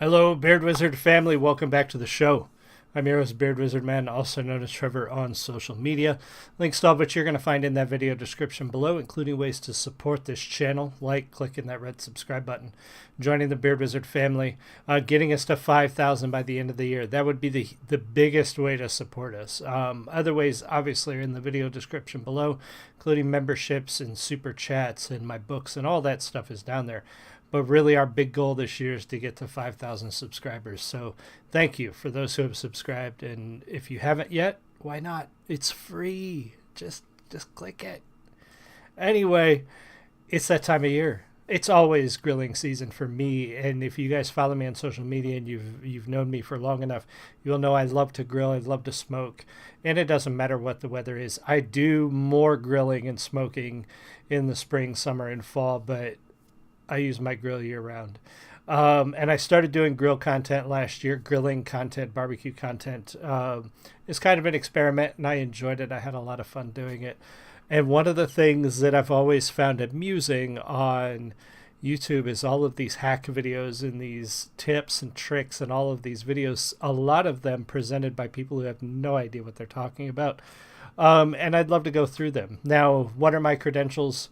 Hello, Beard Wizard family. Welcome back to the show. I'm your host, Beard Wizard Man, also known as Trevor on social media. Links to all of which you're going to find in that video description below, including ways to support this channel, like clicking that red subscribe button, joining the Beard Wizard family, getting us to 5,000 by the end of the year. That would be the biggest way to support us. Other ways, obviously, are in the video description below, including memberships and super chats and my books, and all that stuff is down there. But really, our big goal this year is to get to 5,000 subscribers. So thank you for those who have subscribed. And if you haven't yet, why not? It's free. Just click it. Anyway, it's that time of year. It's always grilling season for me. And if you guys follow me on social media and you've known me for long enough, you'll know I love to grill. I love to smoke. And it doesn't matter what the weather is. I do more grilling and smoking in the spring, summer, and fall, but I use my grill year round. And I started doing grill content last year, grilling content, barbecue content. It's kind of an experiment, and I enjoyed it. I had a lot of fun doing it. And one of the things that I've always found amusing on YouTube is all of these hack videos and these tips and tricks and all of these videos, a lot of them presented by people who have no idea what they're talking about. And I'd love to go through them. Now, what are my credentials?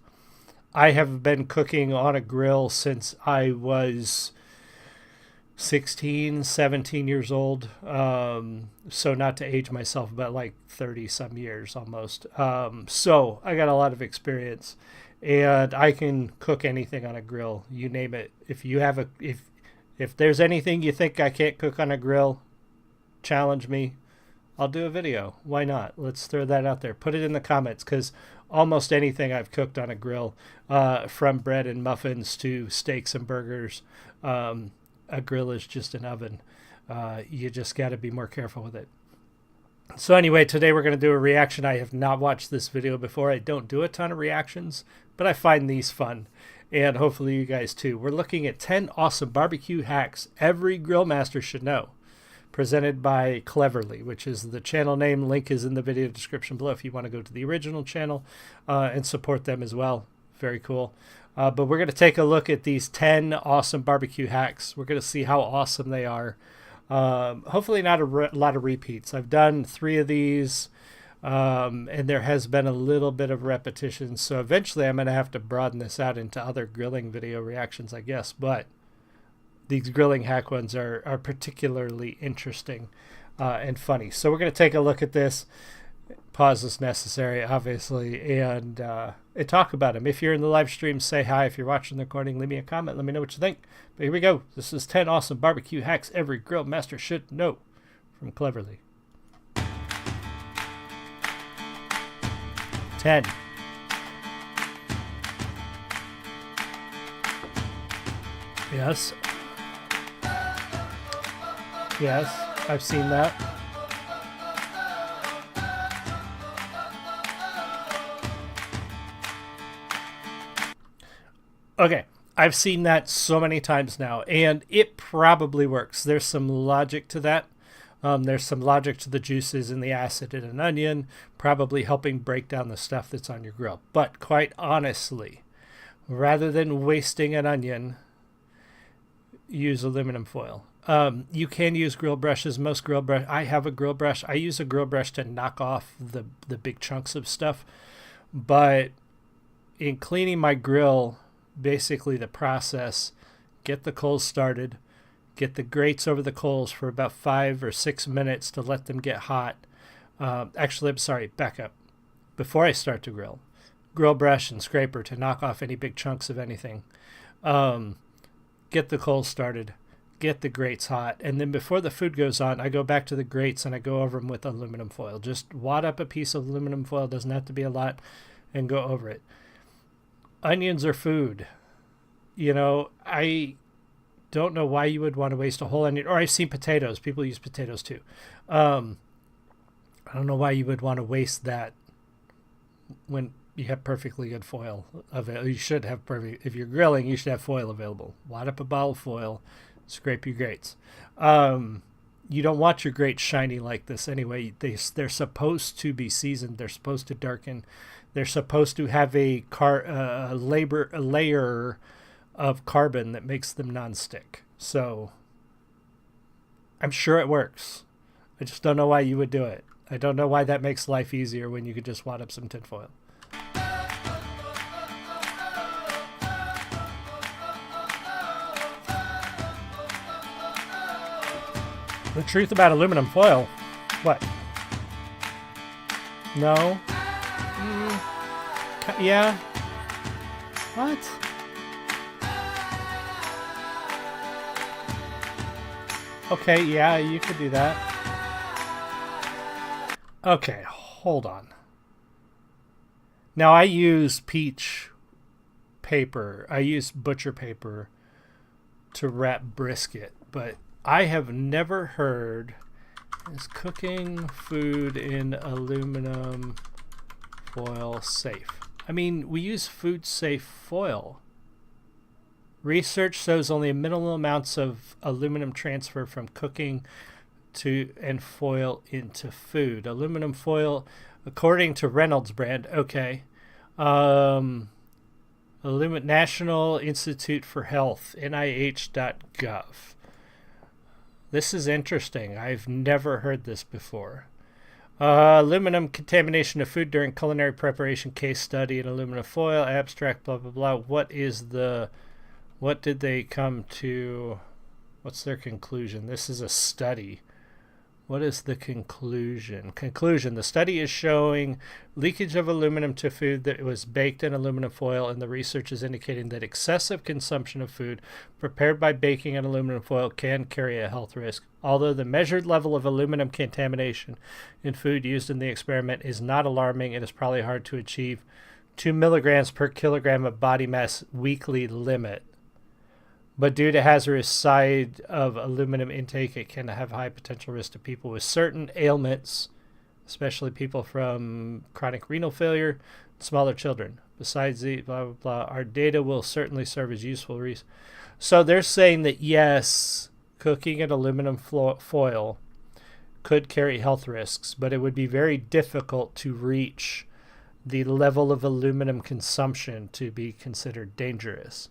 I have been cooking on a grill since I was 16, 17 years old. So not to age myself, but like 30 some years almost. So I got a lot of experience and I can cook anything on a grill. You name it. If you have if there's anything you think I can't cook on a grill, challenge me. I'll do a video. Why not? Let's throw that out there. Put it in the comments, because almost anything I've cooked on a grill, from bread and muffins to steaks and burgers, a grill is just an oven. You just got to be more careful with it. So anyway, today we're going to do a reaction. I have not watched this video before. I don't do a ton of reactions, but I find these fun. And hopefully you guys too. We're looking at 10 awesome barbecue hacks every grill master should know, presented by Cleverly, which is the channel name. Link is in the video description below if you want to go to the original channel and support them as well. Very cool. But we're going to take a look at these 10 awesome barbecue hacks. We're going to see how awesome they are. Hopefully not a lot of repeats. I've done 3 of these, and there has been a little bit of repetition. So eventually I'm going to have to broaden this out into other grilling video reactions, I guess. But these grilling hack ones are particularly interesting and funny. So we're going to take a look at this. Pause is necessary, obviously, and talk about them. If you're in the live stream, say hi. If you're watching the recording, leave me a comment. Let me know what you think. But here we go. This is 10 awesome barbecue hacks every grill master should know from Cleverly. 10. Yes. Yes, I've seen that. Okay, I've seen that so many times now, and it probably works. There's some logic to that. There's some logic to the juices and the acid in an onion, probably helping break down the stuff that's on your grill. But quite honestly, rather than wasting an onion, use aluminum foil. You can use grill brushes. Most grill brush. I have a grill brush. I use a grill brush to knock off the big chunks of stuff. But in cleaning my grill, basically the process: get the coals started, get the grates over the coals for about 5 or 6 minutes to let them get hot. Actually, I'm sorry. Back up. Before I start to grill brush and scraper to knock off any big chunks of anything. Get the coals started. Get the grates hot, and then before the food goes on, I go back to the grates and I go over them with aluminum foil. Just wad up a piece of aluminum foil, doesn't have to be a lot, and go over it. Onions are food. You know, I don't know why you would want to waste a whole onion. Or I've seen potatoes. People use potatoes too. I don't know why you would want to waste that when you have perfectly good foil available. You should have perfect. If you're grilling, you should have foil available. Wad up a bottle of foil. Scrape your grates. You don't want your grates shiny like this anyway. They're supposed to be seasoned. They're supposed to darken. They're supposed to have a layer of carbon that makes them nonstick. So I'm sure it works. I just don't know why you would do it. I don't know why that makes life easier when you could just wad up some tinfoil. The truth about aluminum foil. What? No? Yeah? What? Okay, yeah, you could do that. Okay, hold on. Now I use peach paper. I use butcher paper to wrap brisket, but I have never heard, is cooking food in aluminum foil safe? I mean, we use food safe foil. Research shows only minimal amounts of aluminum transfer from cooking to and foil into food. Aluminum foil, according to Reynolds brand, okay. National Institute for Health, NIH.gov. This is interesting. I've never heard this before. Aluminum contamination of food during culinary preparation, case study in aluminum foil, abstract, blah, blah, blah. What did they come to? What's their conclusion? This is a study. What is the conclusion? Conclusion. The study is showing leakage of aluminum to food that was baked in aluminum foil, and the research is indicating that excessive consumption of food prepared by baking in aluminum foil can carry a health risk. Although the measured level of aluminum contamination in food used in the experiment is not alarming, it is probably hard to achieve 2 milligrams per kilogram of body mass weekly limit. But due to hazardous side of aluminum intake, it can have high potential risk to people with certain ailments, especially people from chronic renal failure, smaller children. Besides the blah, blah, blah, our data will certainly serve as useful reason. So they're saying that, yes, cooking in aluminum foil could carry health risks, but it would be very difficult to reach the level of aluminum consumption to be considered dangerous.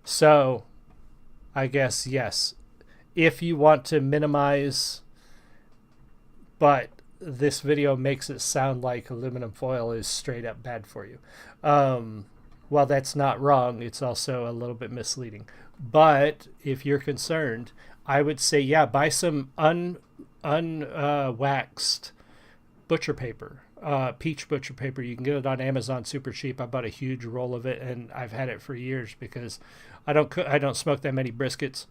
So I guess, yes, if you want to minimize, but this video makes it sound like aluminum foil is straight up bad for you. While that's not wrong, it's also a little bit misleading. But if you're concerned, I would say, yeah, buy some unwaxed butcher paper. Peach butcher paper. You can get it on Amazon super cheap. I bought a huge roll of it, and I've had it for years because I don't smoke that many briskets,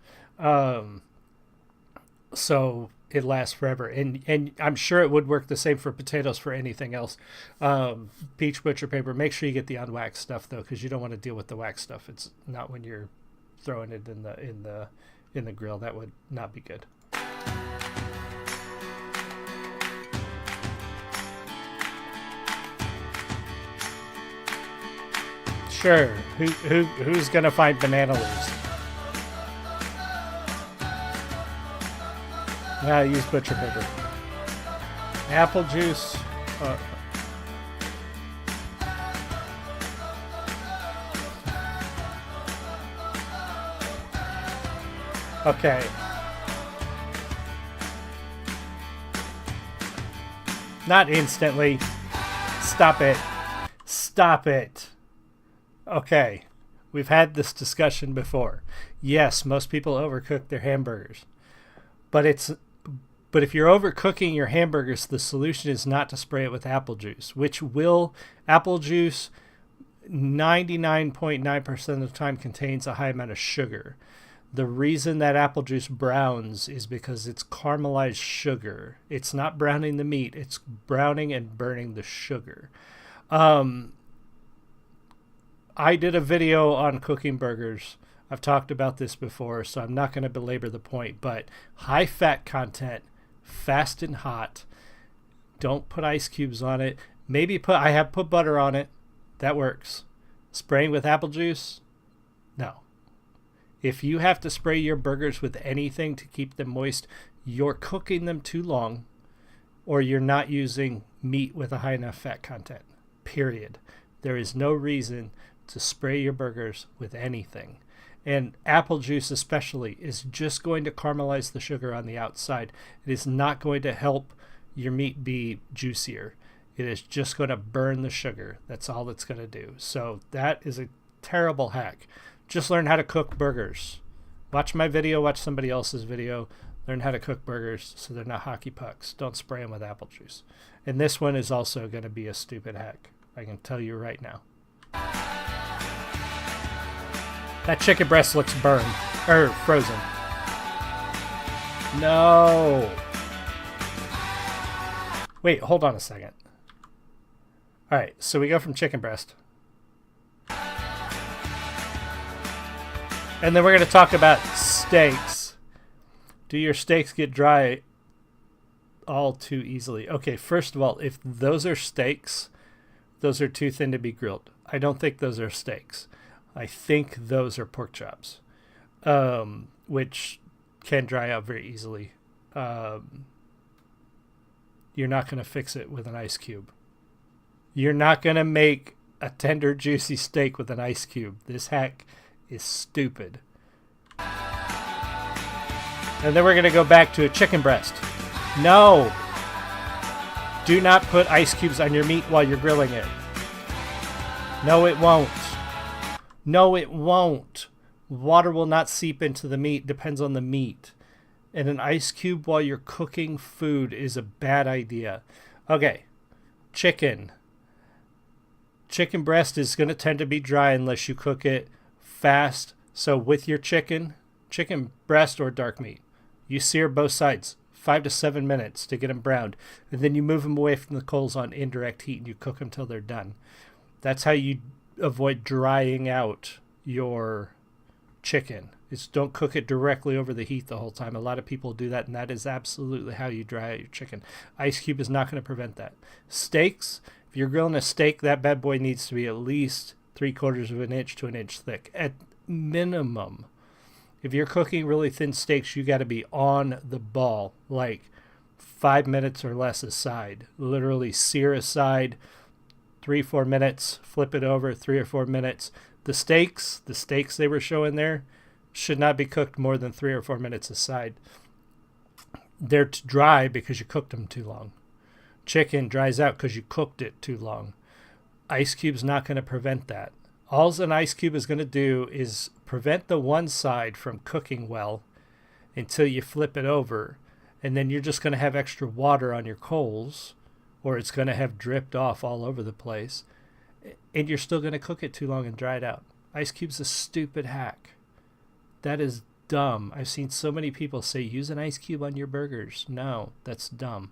so it lasts forever. And I'm sure it would work the same for potatoes for anything else. Peach butcher paper. Make sure you get the unwaxed stuff though, because you don't want to deal with the waxed stuff. It's not when you're throwing it in the grill. That would not be good. Sure. Who's gonna find banana leaves? Yeah, I use butcher paper. Apple juice. Okay. Not instantly. Stop it. Stop it. Okay, we've had this discussion before. Yes, most people overcook their hamburgers. But if you're overcooking your hamburgers, the solution is not to spray it with apple juice, apple juice 99.9% of the time contains a high amount of sugar. The reason that apple juice browns is because it's caramelized sugar. It's not browning the meat, it's browning and burning the sugar. I did a video on cooking burgers. I've talked about this before, so I'm not going to belabor the point, but high fat content, fast and hot. Don't put ice cubes on it. I have put butter on it. That works. Spraying with apple juice? No. If you have to spray your burgers with anything to keep them moist, you're cooking them too long, or you're not using meat with a high enough fat content. Period. There is no reason to spray your burgers with anything. And apple juice especially is just going to caramelize the sugar on the outside. It is not going to help your meat be juicier. It is just going to burn the sugar. That's all it's going to do. So that is a terrible hack. Just learn how to cook burgers. Watch my video, watch somebody else's video. Learn how to cook burgers so they're not hockey pucks. Don't spray them with apple juice. And this one is also going to be a stupid hack. I can tell you right now. That chicken breast looks burned. Or frozen. No. Wait, hold on a second. All right, so we go from chicken breast. And then we're going to talk about steaks. Do your steaks get dry all too easily? Okay, first of all, if those are steaks, those are too thin to be grilled. I don't think those are steaks. I think those are pork chops, which can dry out very easily. You're not going to fix it with an ice cube. You're not going to make a tender, juicy steak with an ice cube. This hack is stupid. And then we're going to go back to a chicken breast. No! Do not put ice cubes on your meat while you're grilling it. No, it won't. No, it won't. Water will not seep into the meat. Depends on the meat. And an ice cube while you're cooking food is a bad idea. Okay. Chicken. Chicken breast is going to tend to be dry unless you cook it fast. So with your chicken breast or dark meat, you sear both sides 5 to 7 minutes to get them browned. And then you move them away from the coals on indirect heat and you cook them till they're done. That's how you avoid drying out your chicken. Is don't cook it directly over the heat the whole time. A lot of people do that, and that is absolutely how you dry out your chicken. Ice cube is not going to prevent that. Steaks, if you're grilling a steak, that bad boy needs to be at least 3/4 of an inch to an inch thick at minimum. If you're cooking really thin steaks, you got to be on the ball, like 5 minutes or less a side. Literally sear a side, 3-4 minutes, flip it over, 3 or 4 minutes. The steaks they were showing there should not be cooked more than 3 or 4 minutes a side. They're dry because you cooked them too long. Chicken dries out because you cooked it too long. Ice cube's not going to prevent that. All an ice cube is going to do is prevent the one side from cooking well until you flip it over, and then you're just going to have extra water on your coals, or it's going to have dripped off all over the place, and you're still going to cook it too long and dry it out. Ice cube's a stupid hack. That is dumb. I've seen so many people say, use an ice cube on your burgers. No, that's dumb.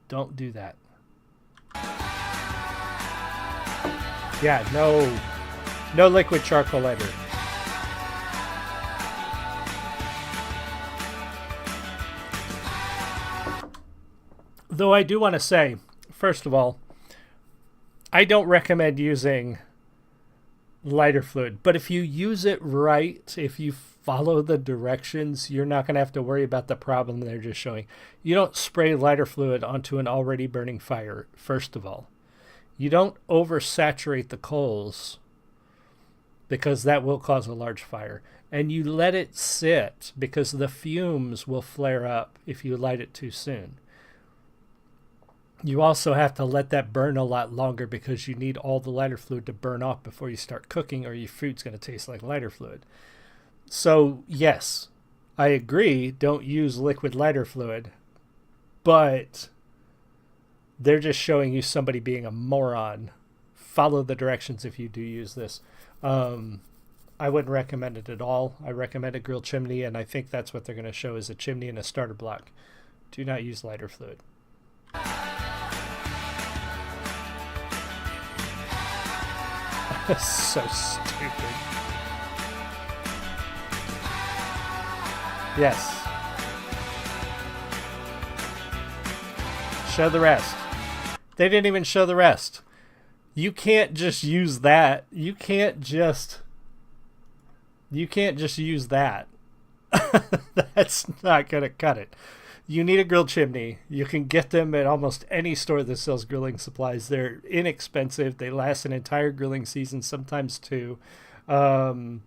Don't do that. Yeah, no liquid charcoal ever. Though I do want to say, first of all, I don't recommend using lighter fluid, but if you use it right, if you follow the directions, you're not going to have to worry about the problem they're just showing. You don't spray lighter fluid onto an already burning fire, first of all. You don't oversaturate the coals because that will cause a large fire. And you let it sit because the fumes will flare up if you light it too soon. You also have to let that burn a lot longer because you need all the lighter fluid to burn off before you start cooking, or your food's going to taste like lighter fluid. So, yes, I agree, don't use liquid lighter fluid, but they're just showing you somebody being a moron. Follow the directions if you do use this. I wouldn't recommend it at all. I recommend a grilled chimney, and I think that's what they're going to show is a chimney and a starter block. Do not use lighter fluid. So stupid. Yes. Show the rest. They didn't even show the rest. You can't just use that. You can't just use that. That's not going to cut it. You need a grill chimney. You can get them at almost any store that sells grilling supplies. They're inexpensive. They last an entire grilling season, sometimes two. Um,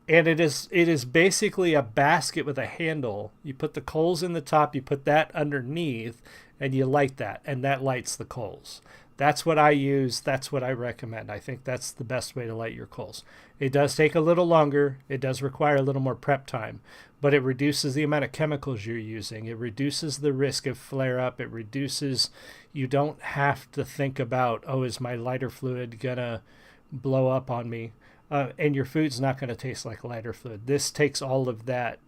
and it is basically a basket with a handle. You put the coals in the top, you put that underneath, and you light that, and that lights the coals. That's what I use. That's what I recommend. I think that's the best way to light your coals. It does take a little longer. It does require a little more prep time, but it reduces the amount of chemicals you're using. It reduces the risk of flare up. It reduces, you don't have to think about, oh, is my lighter fluid going to blow up on me? And your food's not going to taste like lighter fluid. This takes all of that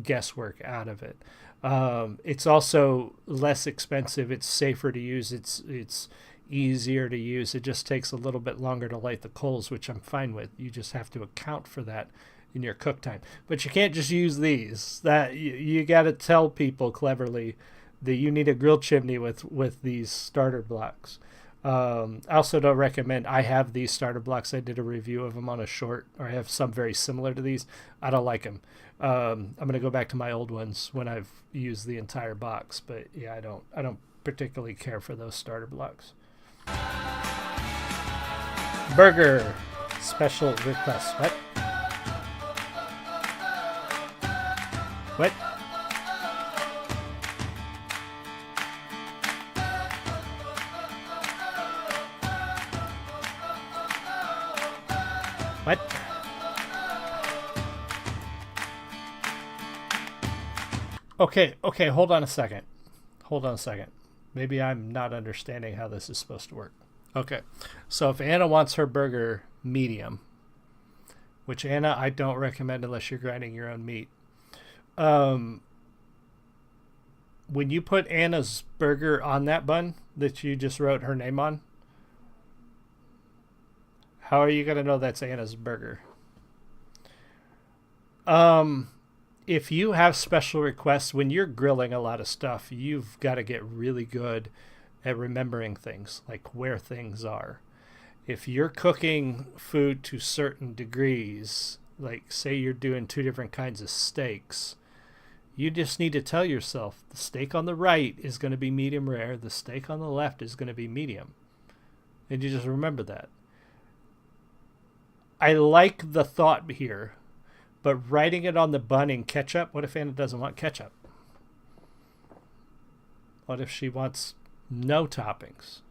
guesswork out of it. It's also less expensive. It's safer to use. It's easier to use. It just takes a little bit longer to light the coals, which I'm fine with. You just have to account for that in your cook time. But you can't just use these. That you got to tell people cleverly that you need a grill chimney with these starter blocks. I also don't recommend. I have these starter blocks. I did a review of them on a short, or I have some very similar to these. I don't like them. I'm gonna go back to my old ones when I've used the entire box. But yeah, I don't particularly care for those starter blocks. Burger special request. What? What? What? Okay, hold on a second. Maybe I'm not understanding how this is supposed to work. Okay, so if Anna wants her burger medium, which Anna, I don't recommend unless you're grinding your own meat. When you put Anna's burger on that bun that you just wrote her name on, how are you going to know that's Anna's burger? If you have special requests, when you're grilling a lot of stuff, you've got to get really good at remembering things, like where things are. If you're cooking food to certain degrees, like say you're doing two different kinds of steaks, you just need to tell yourself the steak on the right is going to be medium rare, the steak on the left is going to be medium. And you just remember that. I like the thought here, but writing it on the bun in ketchup, what if Anna doesn't want ketchup? What if she wants no toppings?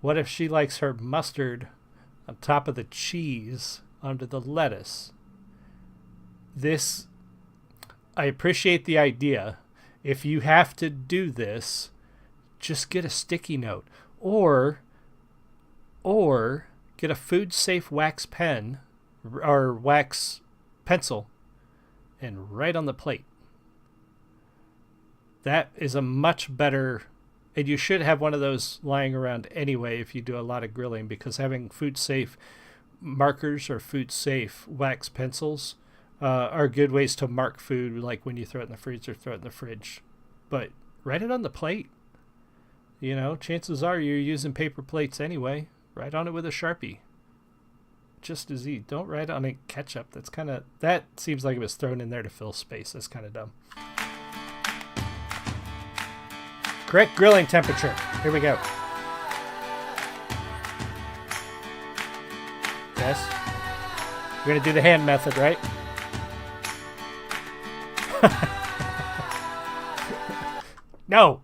What if she likes her mustard on top of the cheese under the lettuce? I appreciate the idea. If you have to do this, just get a sticky note or get a food safe wax pen or wax pencil and write on the plate. That is a much better, and you should have one of those lying around anyway if you do a lot of grilling, because having food safe markers or food safe wax pencils are good ways to mark food, like when you throw it in the freezer, throw it in the fridge. But write it on the plate. You know, chances are you're using paper plates anyway. Write on it with a Sharpie. Just as easy. Don't write on it ketchup. That seems like it was thrown in there to fill space. That's kind of dumb. Correct grilling temperature. Here we go. Yes. We're going to do the hand method, right? No.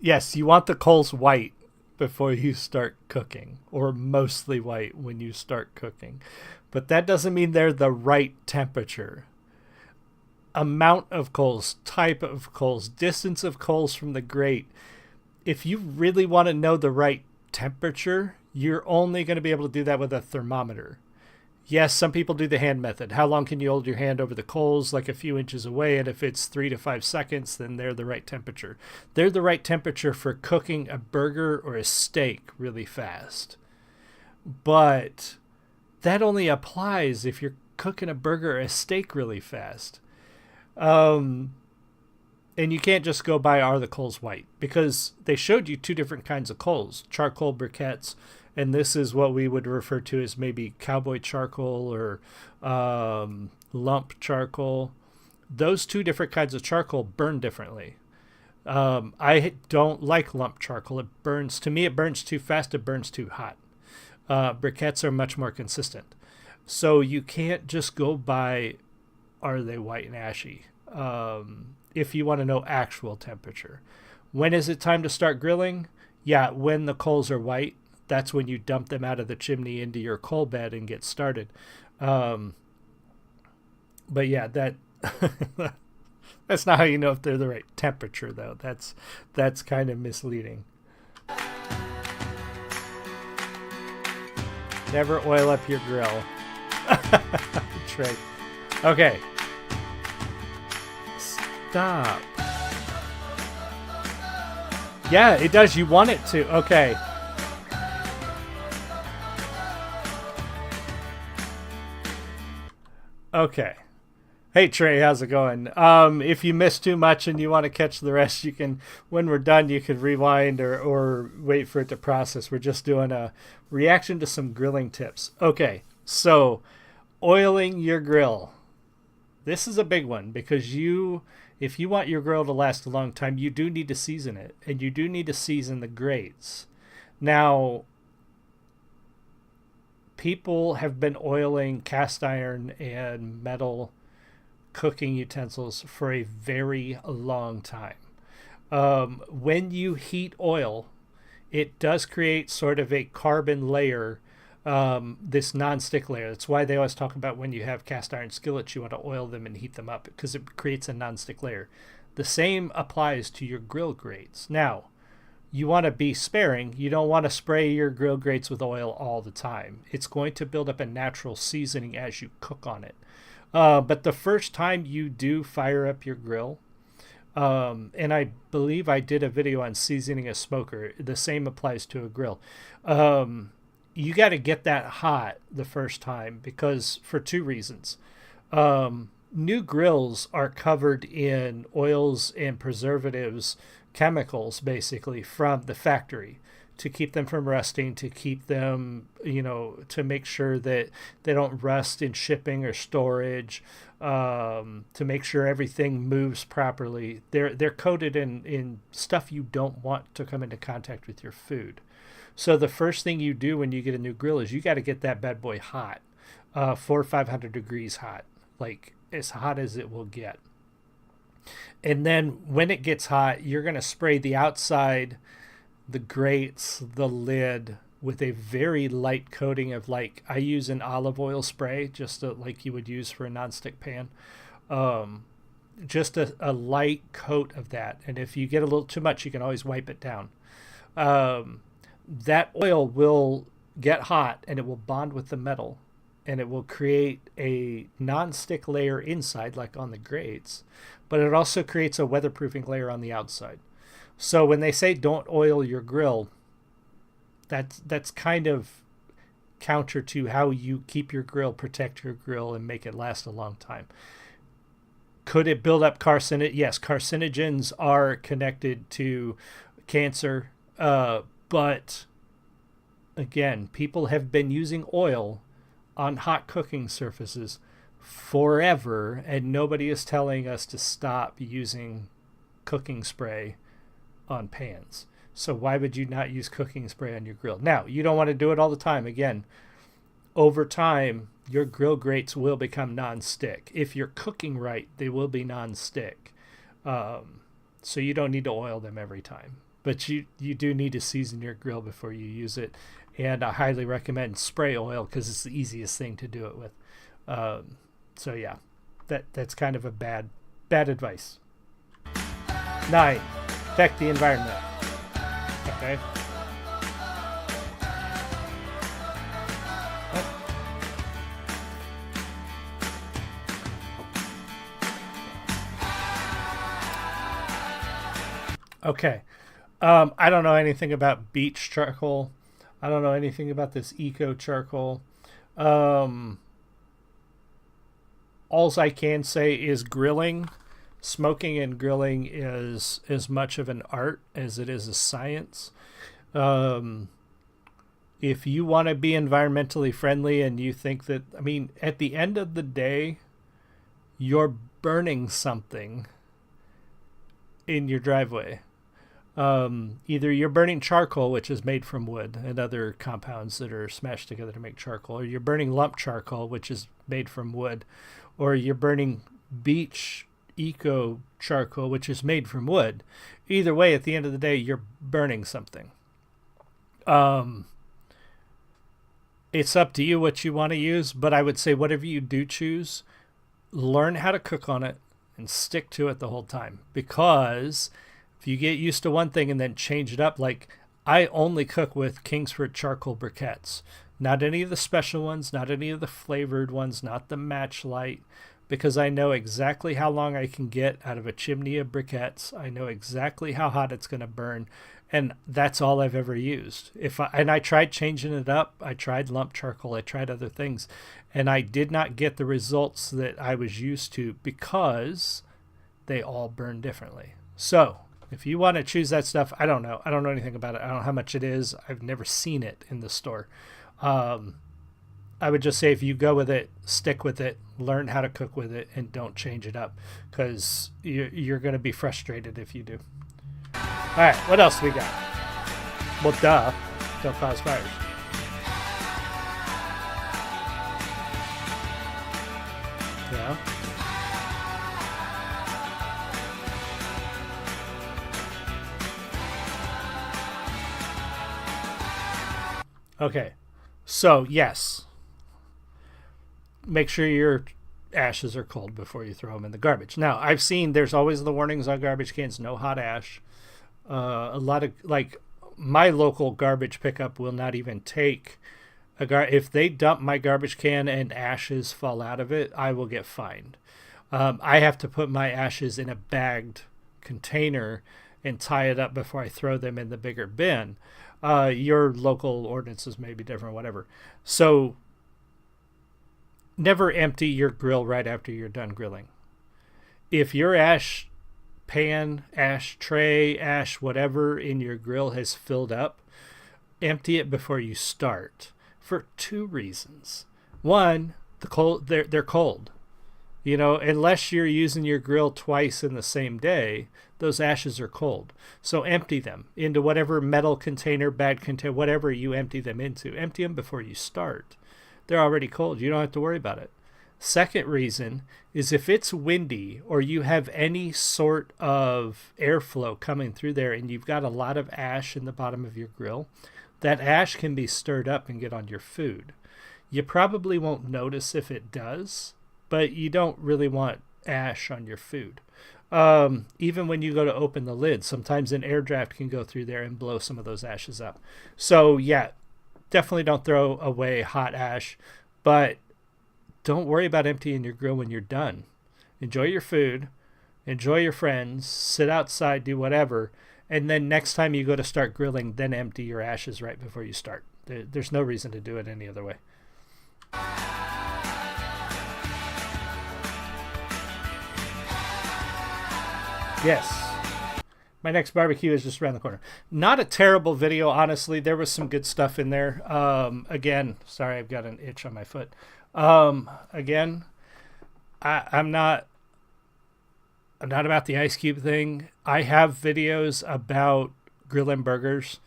Yes, you want the coals white before you start cooking, or mostly white when you start cooking. But that doesn't mean they're the right temperature. Amount of coals, type of coals, distance of coals from the grate. If you really want to know the right temperature, you're only going to be able to do that with a thermometer. Yes, some people do the hand method. How long can you hold your hand over the coals? Like a few inches away. And if it's 3 to 5 seconds, then they're the right temperature. They're the right temperature for cooking a burger or a steak really fast. But that only applies if you're cooking a burger or a steak really fast. And you can't just go by are the coals white, because they showed you two different kinds of coals, charcoal briquettes, and this is what we would refer to as maybe cowboy charcoal or lump charcoal. Those two different kinds of charcoal burn differently. I don't like lump charcoal. It burns, to me, it burns too fast. It burns too hot. Briquettes are much more consistent. So you can't just go by, are they white and ashy? If you want to know actual temperature. When is it time to start grilling? Yeah, when the coals are white. That's when you dump them out of the chimney into your coal bed and get started. But yeah, that's not how you know if they're the right temperature, though. That's kind of misleading. Never oil up your grill. Trey. Okay. Stop. Yeah, it does. You want it to. Okay. Okay. Hey Trey, how's it going? If you missed too much and you want to catch the rest, you can, when we're done, you can rewind or wait for it to process. We're just doing a reaction to some grilling tips. Okay, so oiling your grill. This is a big one because if you want your grill to last a long time, you do need to season it, and you do need to season the grates. Now, people have been oiling cast iron and metal cooking utensils for a very long time. When you heat oil, it does create sort of a carbon layer, this non-stick layer. That's why they always talk about when you have cast iron skillets, you want to oil them and heat them up because it creates a non-stick layer. The same applies to your grill grates. Now, you want to be sparing. You don't want to spray your grill grates with oil all the time. It's going to build up a natural seasoning as you cook on it. But the first time you do fire up your grill, and I believe I did a video on seasoning a smoker, the same applies to a grill. You got to get that hot the first time because for two reasons. New grills are covered in oils and preservatives, chemicals basically from the factory to keep them from rusting, to keep them, to make sure that they don't rust in shipping or storage, to make sure everything moves properly. They're coated in stuff you don't want to come into contact with your food. So the first thing you do when you get a new grill is you got to get that bad boy hot, 400 or 500 degrees hot, like as hot as it will get. And then when it gets hot, you're going to spray the outside, the grates, the lid with a very light coating of, like, I use an olive oil spray, just like you would use for a nonstick pan. Just a light coat of that. And if you get a little too much, you can always wipe it down. That oil will get hot and it will bond with the metal and it will create a non-stick layer inside, like on the grates, but it also creates a weatherproofing layer on the outside. So when they say don't oil your grill, that's kind of counter to how you keep your grill, protect your grill, and make it last a long time. Could it build up carcinogens? Yes, carcinogens are connected to cancer, but again, people have been using oil on hot cooking surfaces forever, and nobody is telling us to stop using cooking spray on pans. So why would you not use cooking spray on your grill? Now, you don't want to do it all the time. Again, over time, your grill grates will become non-stick. If you're cooking right, they will be non-stick. So you don't need to oil them every time. But you do need to season your grill before you use it. And I highly recommend spray oil because it's the easiest thing to do it with. So yeah, that's kind of a bad advice. 9, protect the environment. Okay. Okay. I don't know anything about beach charcoal. I don't know anything about this eco charcoal. Alls I can say is grilling Smoking and grilling is as much of an art as it is a science. Um, if you want to be environmentally friendly and you think that, I mean, at the end of the day, you're burning something in your driveway. Either you're burning charcoal, which is made from wood and other compounds that are smashed together to make charcoal, or you're burning lump charcoal, which is made from wood, or you're burning beach eco charcoal, which is made from wood. Either way, at the end of the day, you're burning something. It's up to you what you want to use, but I would say whatever you do choose, learn how to cook on it and stick to it the whole time. Because if you get used to one thing and then change it up, like I only cook with Kingsford charcoal briquettes, not any of the special ones, not any of the flavored ones, not the match light, because I know exactly how long I can get out of a chimney of briquettes. I know exactly how hot it's going to burn, and that's all I've ever used. And I tried changing it up. I tried lump charcoal. I tried other things, and I did not get the results that I was used to because they all burn differently. So if you want to choose that stuff, I don't know. I don't know anything about it. I don't know how much it is. I've never seen it in the store. I would just say if you go with it, stick with it, learn how to cook with it, and don't change it up, because you're going to be frustrated if you do. All right, what else we got? Well, duh, don't cause fires. Yeah. Okay, so yes, make sure your ashes are cold before you throw them in the garbage. Now, I've seen there's always the warnings on garbage cans, no hot ash. A lot of, like, my local garbage pickup will not even take if they dump my garbage can and ashes fall out of it, I will get fined. I have to put my ashes in a bagged container and tie it up before I throw them in the bigger bin. Your local ordinances may be different, whatever. So never empty your grill right after you're done grilling. If your ash pan, ash tray, ash whatever in your grill has filled up, empty it before you start for two reasons. One, they're cold. You know, unless you're using your grill twice in the same day, those ashes are cold. So empty them into whatever metal container, bag container, whatever you empty them into. Empty them before you start. They're already cold. You don't have to worry about it. Second reason is if it's windy or you have any sort of airflow coming through there and you've got a lot of ash in the bottom of your grill, that ash can be stirred up and get on your food. You probably won't notice if it does, but you don't really want ash on your food. Even when you go to open the lid, sometimes an air draft can go through there and blow some of those ashes up. So yeah, definitely don't throw away hot ash, but don't worry about emptying your grill when you're done. Enjoy your food, enjoy your friends, sit outside, do whatever, and then next time you go to start grilling, then empty your ashes right before you start. There's no reason to do it any other way. Yes. My next barbecue is just around the corner. Not a terrible video, honestly. There was some good stuff in there. Again, sorry, I've got an itch on my foot. Again, I'm not about the ice cube thing. I have videos about grilling burgers,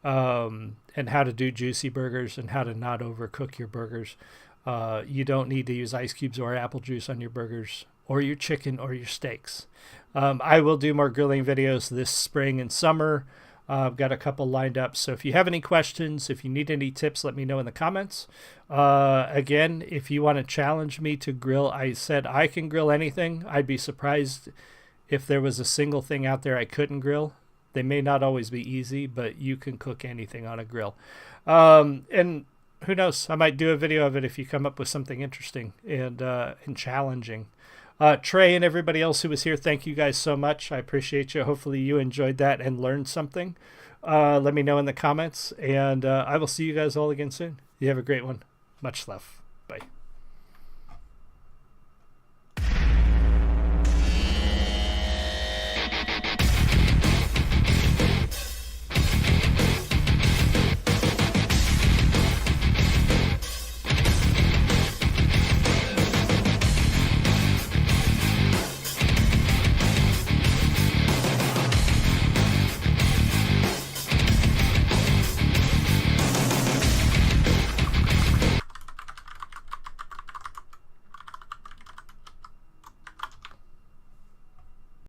and how to do juicy burgers and how to not overcook your burgers. You don't need to use ice cubes or apple juice on your burgers or your chicken or your steaks. I will do more grilling videos this spring and summer. I've got a couple lined up. So if you have any questions, if you need any tips, let me know in the comments. Again, if you want to challenge me to grill, I said I can grill anything. I'd be surprised if there was a single thing out there I couldn't grill. They may not always be easy, but you can cook anything on a grill. And who knows? I might do a video of it if you come up with something interesting and challenging. Trey and everybody else who was here, thank you guys so much. I appreciate you. Hopefully you enjoyed that and learned something. Let me know in the comments, and I will see you guys all again soon. You have a great one. Much love.